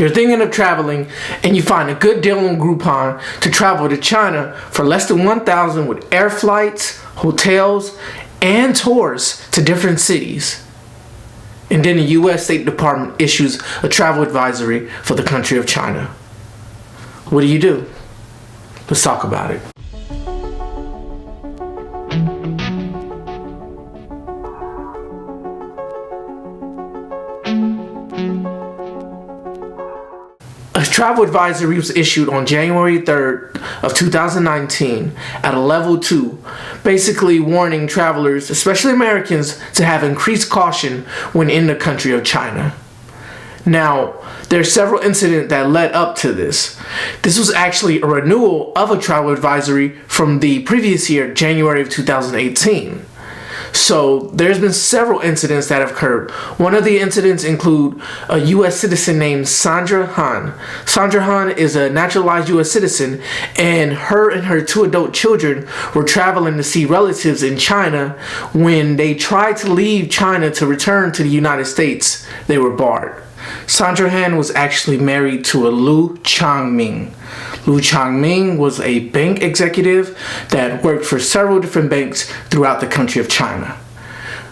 you're thinking of traveling and you find a good deal on Groupon to travel to China for less than $1,000 with air flights, hotels, and tours to different cities. And then the U.S. State Department issues a travel advisory for the country of China. What do? Let's talk about it. A travel advisory was issued on January 3rd of 2019 at a level 2, basically warning travelers, especially Americans, to have increased caution when in the country of China. Now, there are several incidents that led up to this. This was actually a renewal of a travel advisory from the previous year, January of 2018. So there's been several incidents that have occurred. One of the incidents include a U.S. citizen named Sandra Han. Sandra Han is a naturalized U.S. citizen, and her 2 adult children were traveling to see relatives in China. When they tried to leave China to return to the United States, they were barred. Sandra Han was actually married to a Liu Changming. Liu Changming was a bank executive that worked for several different banks throughout the country of China.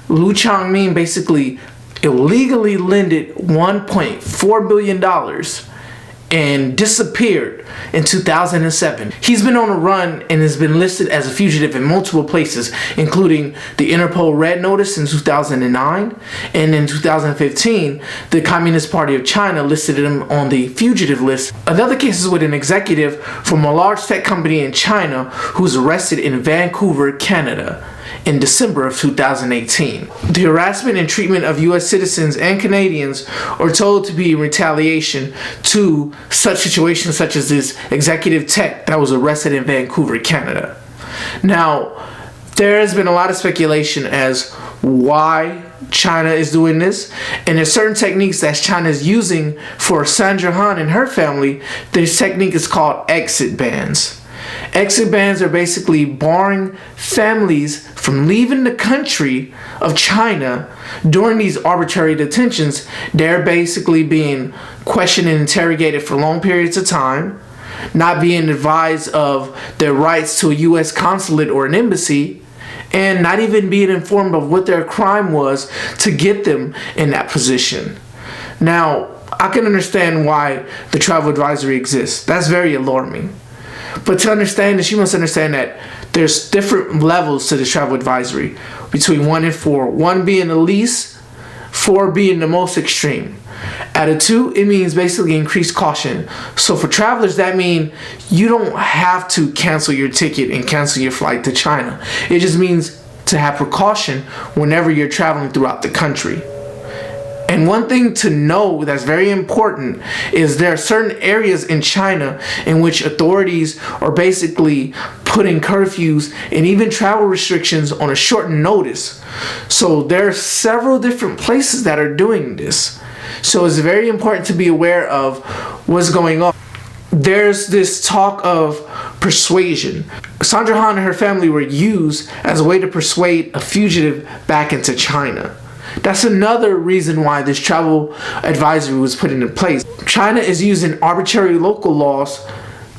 Liu Changming basically illegally lended $1.4 billion and disappeared in 2007. He's been on a run and has been listed as a fugitive in multiple places, including the Interpol Red Notice in 2009, and in 2015, the Communist Party of China listed him on the fugitive list. Another case is with an executive from a large tech company in China who was arrested in Vancouver, Canada, in December of 2018. The harassment and treatment of U.S. citizens and Canadians are told to be in retaliation to such situations such as this executive tech that was arrested in Vancouver, Canada. Now, there has been a lot of speculation as why China is doing this, and there's certain techniques that China is using for Sandra Han and her family. This technique is called exit bans. Exit bans are basically barring families from leaving the country of China during these arbitrary detentions. They're basically being questioned and interrogated for long periods of time, not being advised of their rights to a U.S. consulate or an embassy, and not even being informed of what their crime was to get them in that position. Now, I can understand why the travel advisory exists. That's very alarming. But to understand this, you must understand that there's different levels to the travel advisory, between 1 and 4. 1 being the least, 4 being the most extreme. At a 2, it means basically increased caution. So for travelers, that means you don't have to cancel your ticket and cancel your flight to China. It just means to have precaution whenever you're traveling throughout the country. And one thing to know that's very important is there are certain areas in China in which authorities are basically putting curfews and even travel restrictions on a short notice. So there are several different places that are doing this. So it's very important to be aware of what's going on. There's this talk of persuasion. Sandra Han and her family were used as a way to persuade a fugitive back into China. That's another reason why this travel advisory was put into place. China is using arbitrary local laws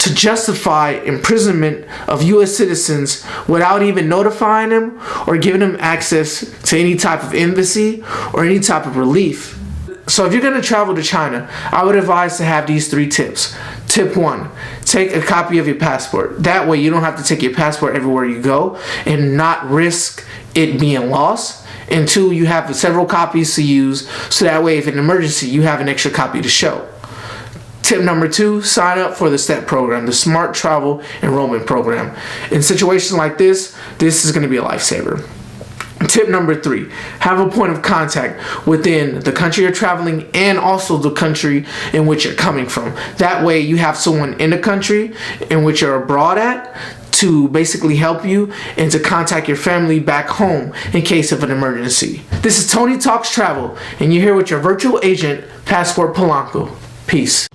to justify imprisonment of U.S. citizens without even notifying them or giving them access to any type of embassy or any type of relief. So if you're going to travel to China, I would advise to have these 3 tips. Tip 1, take a copy of your passport. That way you don't have to take your passport everywhere you go and not risk it being lost. And 2, you have several copies to use, so that way if in an emergency, you have an extra copy to show. Tip number 2, sign up for the STEP program, the Smart Travel Enrollment Program. In situations like this is going to be a lifesaver. Tip number 3, have a point of contact within the country you're traveling and also the country in which you're coming from. That way you have someone in the country in which you're abroad at to basically help you and to contact your family back home in case of an emergency. This is Tony Talks Travel, and you're here with your virtual agent, Passport Polanco. Peace.